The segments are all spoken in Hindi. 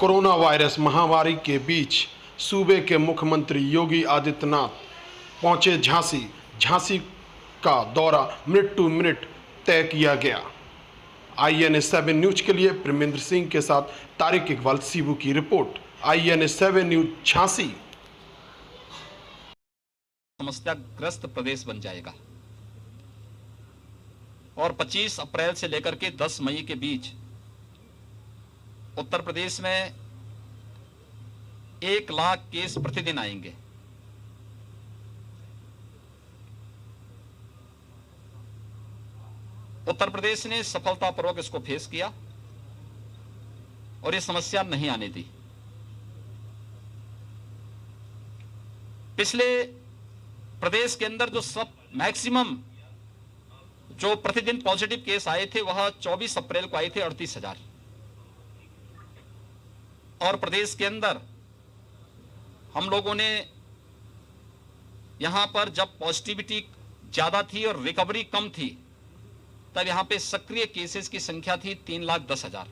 कोरोना वायरस महामारी के बीच सूबे के मुख्यमंत्री योगी आदित्यनाथ पहुंचे झांसी। झांसी का दौरा मिनट टू मिनट तय किया गया। INA7 न्यूज के लिए प्रेमेंद्र सिंह के साथ तारिक इकबाल सीबू की रिपोर्ट। INA7 news Jhansi. समस्याग्रस्त प्रदेश बन जाएगा और 25 अप्रैल से लेकर के 10 मई के बीच उत्तर प्रदेश में 1 लाख केस प्रतिदिन आएंगे। उत्तर प्रदेश ने सफलतापूर्वक इसको फेस किया और ये समस्या नहीं आने दी। पिछले प्रदेश के अंदर जो सब मैक्सिमम जो प्रतिदिन पॉजिटिव केस आए थे वह 24 अप्रैल को आए थे 38,000। और प्रदेश के अंदर हम लोगों ने यहां पर जब पॉजिटिविटी ज्यादा थी और रिकवरी कम थी तब यहां पे सक्रिय केसेस की संख्या थी 3,10,000,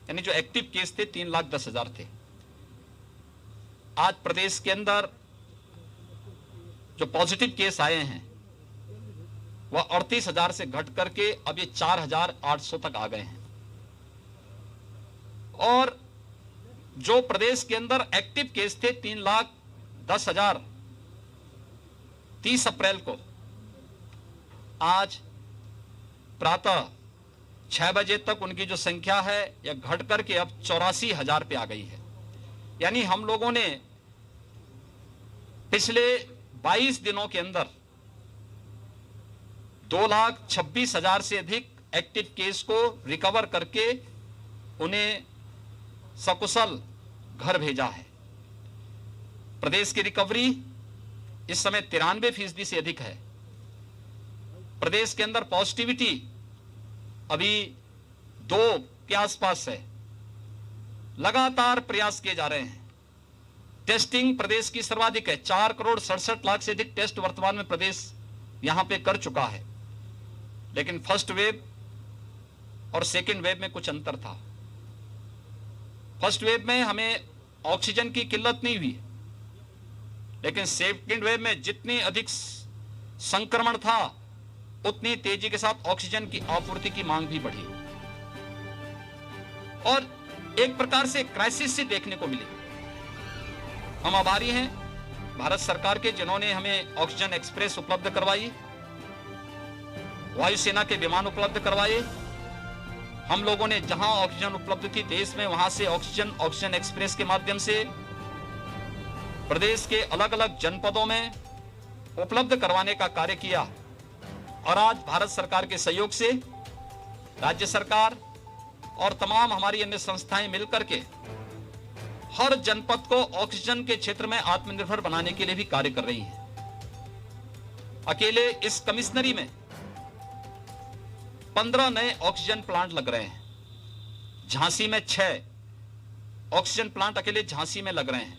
यानी जो एक्टिव केस थे 3,10,000 थे। आज प्रदेश के अंदर जो पॉजिटिव केस आए हैं वह 38,000 से घट करके अब ये 4,800 तक आ गए हैं। और जो प्रदेश के अंदर एक्टिव केस थे 3,10,000 30 अप्रैल को, आज प्रातः 6 बजे तक उनकी जो संख्या है यह घट करके अब 84,000 पे आ गई है। यानी हम लोगों ने पिछले 22 दिनों के अंदर 2,26,000 से अधिक एक्टिव केस को रिकवर करके उन्हें सकुशल घर भेजा है। प्रदेश की रिकवरी इस समय 93% से अधिक है। प्रदेश के अंदर पॉजिटिविटी अभी 2 के आसपास है। लगातार प्रयास किए जा रहे हैं। टेस्टिंग प्रदेश की सर्वाधिक है। 4,67,00,000 से अधिक टेस्ट वर्तमान में प्रदेश यहां पे कर चुका है। लेकिन फर्स्ट वेव और सेकेंड वेव में कुछ अंतर था। फर्स्ट वेव में हमें ऑक्सीजन की किल्लत नहीं हुई, लेकिन सेकेंड वेव में जितनी अधिक संक्रमण था उतनी तेजी के साथ ऑक्सीजन की आपूर्ति की मांग भी बढ़ी और एक प्रकार से क्राइसिस से देखने को मिली। हम आभारी हैं भारत सरकार के जिन्होंने हमें ऑक्सीजन एक्सप्रेस उपलब्ध करवाई, वायुसेना के विमान उपलब्ध करवाए। हम लोगों ने जहां ऑक्सीजन उपलब्ध थी देश में वहां से ऑक्सीजन एक्सप्रेस के माध्यम से प्रदेश के अलग अलग जनपदों में उपलब्ध करवाने का कार्य किया। और आज भारत सरकार के सहयोग से राज्य सरकार और तमाम हमारी अन्य संस्थाएं मिलकर के हर जनपद को ऑक्सीजन के क्षेत्र में आत्मनिर्भर बनाने के लिए भी कार्य कर रही हैं। अकेले इस कमिश्नरी में 15 नए ऑक्सीजन प्लांट लग रहे हैं। झांसी में 6 ऑक्सीजन प्लांट अकेले झांसी में लग रहे हैं।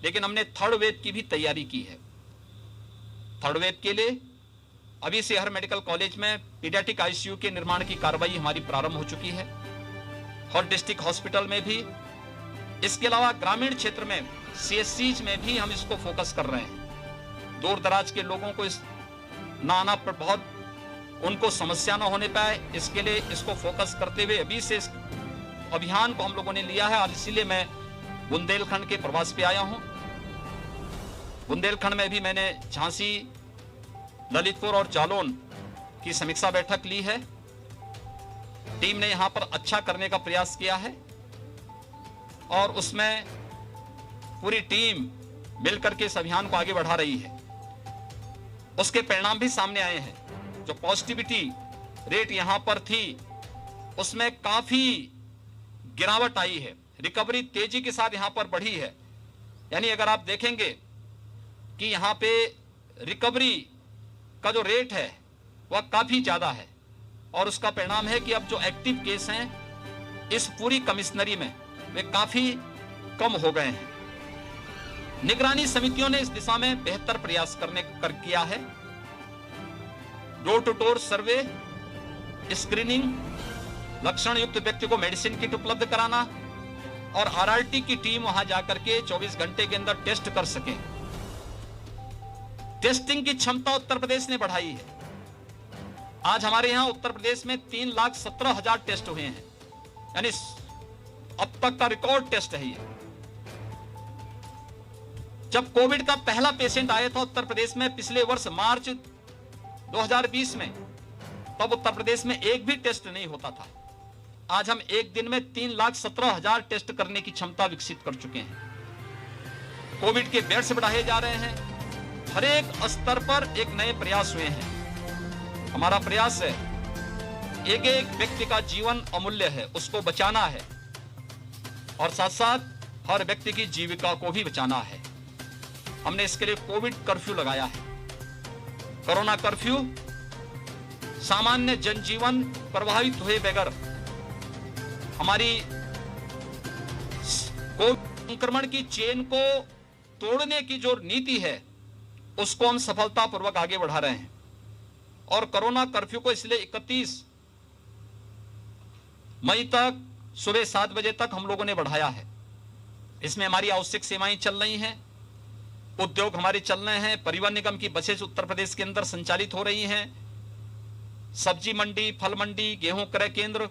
लेकिन हमने थर्ड वेव की भी तैयारी की है। थर्ड वेव के लिए अभी से हर मेडिकल कॉलेज में पीडियाट्रिक ICU के निर्माण की कार्रवाई हमारी प्रारंभ हो चुकी है। हर डिस्ट्रिक्ट हॉस्पिटल में भी, इसके अलावा ग्रामीण क्षेत्र में CSCs में भी हम इसको फोकस कर रहे हैं। दूर दराज के लोगों को इस ना आना पर बहुत उनको समस्या ना होने पाए, इसके लिए इसको फोकस करते हुए अभी से इस अभियान को हम लोगों ने लिया है। और इसीलिए मैं बुंदेलखंड के प्रवास पे आया हूं। बुंदेलखंड में भी मैंने झांसी, ललितपुर और जालौन की समीक्षा बैठक ली है। टीम ने यहां पर अच्छा करने का प्रयास किया है और उसमें पूरी टीम मिलकर के इस अभियान को आगे बढ़ा रही है। उसके परिणाम भी सामने आए हैं। जो पॉजिटिविटी रेट यहां पर थी उसमें काफी गिरावट आई है। रिकवरी तेजी के साथ यहां पर बढ़ी है। यानी अगर आप देखेंगे कि यहां पे रिकवरी का जो रेट है वह काफी ज्यादा है और उसका परिणाम है कि अब जो एक्टिव केस हैं इस पूरी कमिश्नरी में वे काफी कम हो गए हैं। निगरानी समितियों ने इस दिशा में बेहतर प्रयास किया है। Door to door survey, screening, लक्षण युक्त व्यक्ति को मेडिसिन किट उपलब्ध कराना, और आरआरटी की टीम वहां जाकर के 24 घंटे के अंदर टेस्ट कर सके। टेस्टिंग की क्षमता उत्तर प्रदेश ने बढ़ाई है। आज हमारे यहां उत्तर प्रदेश में 3,17,000 टेस्ट हुए हैं, यानी अब तक का रिकॉर्ड टेस्ट है ये। जब कोविड का पहला पेशेंट आया था उत्तर प्रदेश में पिछले वर्ष मार्च 2020 में, तब उत्तर प्रदेश में एक भी टेस्ट नहीं होता था। आज हम एक दिन में 3,17,000 टेस्ट करने की क्षमता विकसित कर चुके हैं। कोविड के बेड्स बढ़ाए जा रहे हैं। हर एक स्तर पर एक नए प्रयास हुए हैं। हमारा प्रयास है, एक एक व्यक्ति का जीवन अमूल्य है, उसको बचाना है और साथ साथ हर व्यक्ति की जीविका को भी बचाना है। हमने इसके लिए कोविड कर्फ्यू लगाया है। कोरोना कर्फ्यू सामान्य जनजीवन प्रभावित हुए बगैर हमारी कोविड संक्रमण की चेन को तोड़ने की जो नीति है उसको हम सफलतापूर्वक आगे बढ़ा रहे हैं। और कोरोना कर्फ्यू को इसलिए 31 मई तक सुबह 7 बजे तक हम लोगों ने बढ़ाया है। इसमें हमारी आवश्यक सेवाएं चल रही हैं, उद्योग हमारे चल रहे हैं, परिवहन निगम की बसें उत्तर प्रदेश के अंदर संचालित हो रही हैं, सब्जी मंडी, फल मंडी, गेहूं क्रय केंद्र,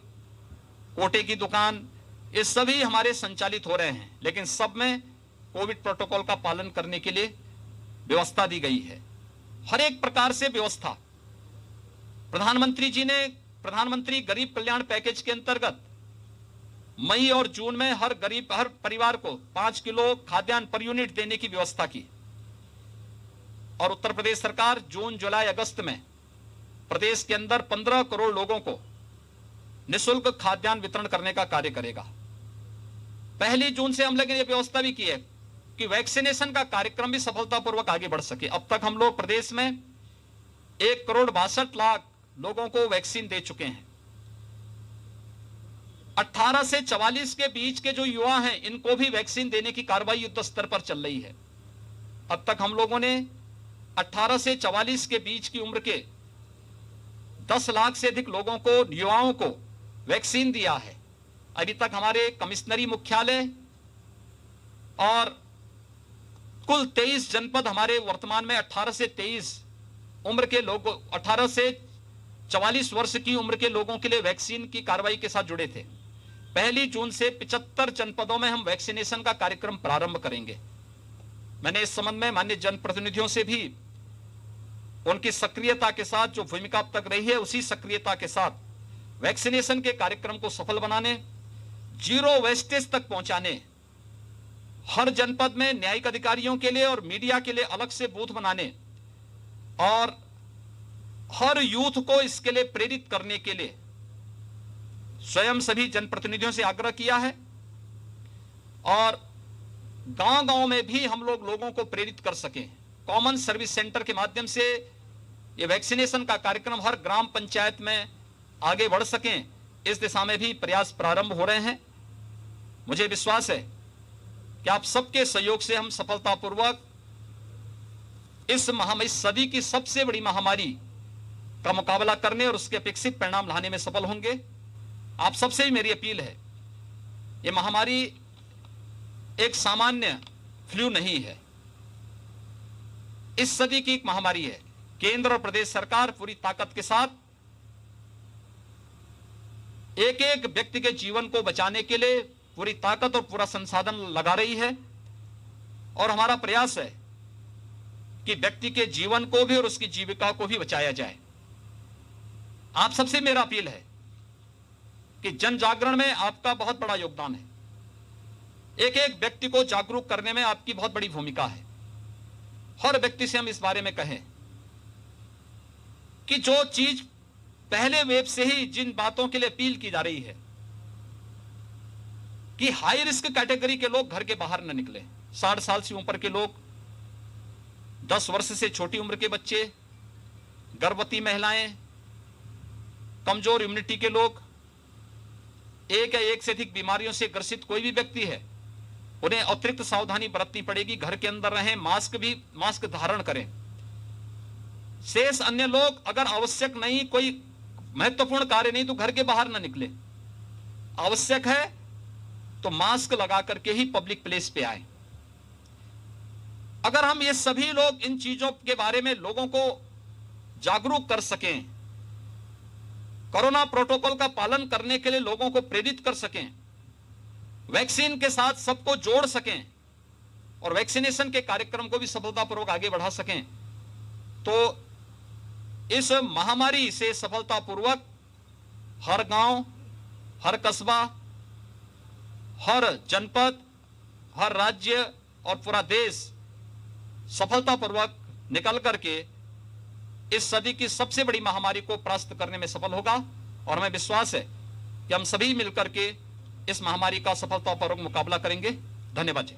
कोटे की दुकान, ये सभी हमारे संचालित हो रहे हैं। लेकिन सब में कोविड प्रोटोकॉल का पालन करने के लिए व्यवस्था दी गई है। हर एक प्रकार से व्यवस्था प्रधानमंत्री जी ने प्रधानमंत्री गरीब कल्याण पैकेज के अंतर्गत मई और जून में हर परिवार को 5 किलो खाद्यान्न पर यूनिट देने की व्यवस्था की। और उत्तर प्रदेश सरकार जून, जुलाई, अगस्त में प्रदेश के अंदर 15 करोड़ लोगों को निःशुल्क खाद्यान्न वितरण करने का कार्य करेगा। 1 जून से हम लोगों ने यह व्यवस्था भी की है कि वैक्सीनेशन का कार्यक्रम भी सफलतापूर्वक आगे बढ़ सके। अब तक हम लोग प्रदेश में 1,62,00,000 लोगों को वैक्सीन दे चुके हैं। 18 से 44 के बीच के जो युवा हैं इनको भी वैक्सीन देने की कार्रवाई युद्ध स्तर पर चल रही है। अब तक हम लोगों ने 18 से 44 के बीच की उम्र के 10 लाख से अधिक लोगों को, युवाओं को वैक्सीन दिया है। अभी तक हमारे कमिश्नरी मुख्यालय और कुल 23 जनपद हमारे वर्तमान में 18 से 23 उम्र के लोगों, 18 से 44 वर्ष की उम्र के लोगों के लिए वैक्सीन की कार्रवाई के साथ जुड़े थे। 1 जून से 75 जनपदों में हम वैक्सीनेशन का कार्यक्रम प्रारंभ करेंगे। मैंने इस संबंध में माननीय जनप्रतिनिधियों से भी उनकी सक्रियता के साथ जो भूमिका अब तक रही है उसी सक्रियता के साथ वैक्सीनेशन के कार्यक्रम को सफल बनाने, जीरो वेस्टेज तक पहुंचाने, हर जनपद में न्यायिक अधिकारियों के लिए और मीडिया के लिए अलग से बूथ बनाने और हर यूथ को इसके लिए प्रेरित करने के लिए स्वयं सभी जनप्रतिनिधियों से आग्रह किया है। और गांव-गांव में भी हम लोगों को प्रेरित कर सकें। कॉमन सर्विस सेंटर के माध्यम से ये वैक्सीनेशन का कार्यक्रम हर ग्राम पंचायत में आगे बढ़ सकें, इस दिशा में भी प्रयास प्रारंभ हो रहे हैं। मुझे विश्वास है कि आप सबके सहयोग से हम सफलतापूर्वक इस सदी की सबसे बड़ी महामारी का मुकाबला करने और उसके अपेक्षित परिणाम लाने में सफल होंगे। आप सबसे भी मेरी अपील है, ये महामारी एक सामान्य फ्लू नहीं है, इस सदी की एक महामारी है। केंद्र और प्रदेश सरकार पूरी ताकत के साथ एक एक व्यक्ति के जीवन को बचाने के लिए पूरी ताकत और पूरा संसाधन लगा रही है। और हमारा प्रयास है कि व्यक्ति के जीवन को भी और उसकी जीविका को भी बचाया जाए। आप सबसे मेरा अपील है कि जन जागरण में आपका बहुत बड़ा योगदान है। एक एक व्यक्ति को जागरूक करने में आपकी बहुत बड़ी भूमिका है। हर व्यक्ति से हम इस बारे में कहें कि जो चीज पहले वेब से ही जिन बातों के लिए अपील की जा रही है कि हाई रिस्क कैटेगरी के लोग घर के बाहर न निकले, 60 साल से ऊपर के लोग, 10 वर्ष से छोटी उम्र के बच्चे, गर्भवती महिलाएं, कमजोर इम्यूनिटी के लोग, एक या एक से अधिक बीमारियों से ग्रसित कोई भी व्यक्ति है, उन्हें अतिरिक्त सावधानी बरतनी पड़ेगी। घर के अंदर रहें, मास्क धारण करें। शेष अन्य लोग अगर आवश्यक नहीं, कोई महत्वपूर्ण कार्य नहीं, तो घर के बाहर न निकले। आवश्यक है तो मास्क लगा करके ही पब्लिक प्लेस पे आए। अगर हम ये सभी लोग इन चीजों के बारे में लोगों को जागरूक कर सकें, कोरोना प्रोटोकॉल का पालन करने के लिए लोगों को प्रेरित कर सकें, वैक्सीन के साथ सबको जोड़ सकें और वैक्सीनेशन के कार्यक्रम को भी सफलतापूर्वक आगे बढ़ा सकें, तो इस महामारी से सफलतापूर्वक हर गांव, हर कस्बा, हर जनपद, हर राज्य और पूरा देश सफलतापूर्वक निकल करके इस सदी की सबसे बड़ी महामारी को परास्त करने में सफल होगा। और हमें विश्वास है कि हम सभी मिलकर के इस महामारी का सफलतापूर्वक मुकाबला करेंगे। धन्यवाद जी।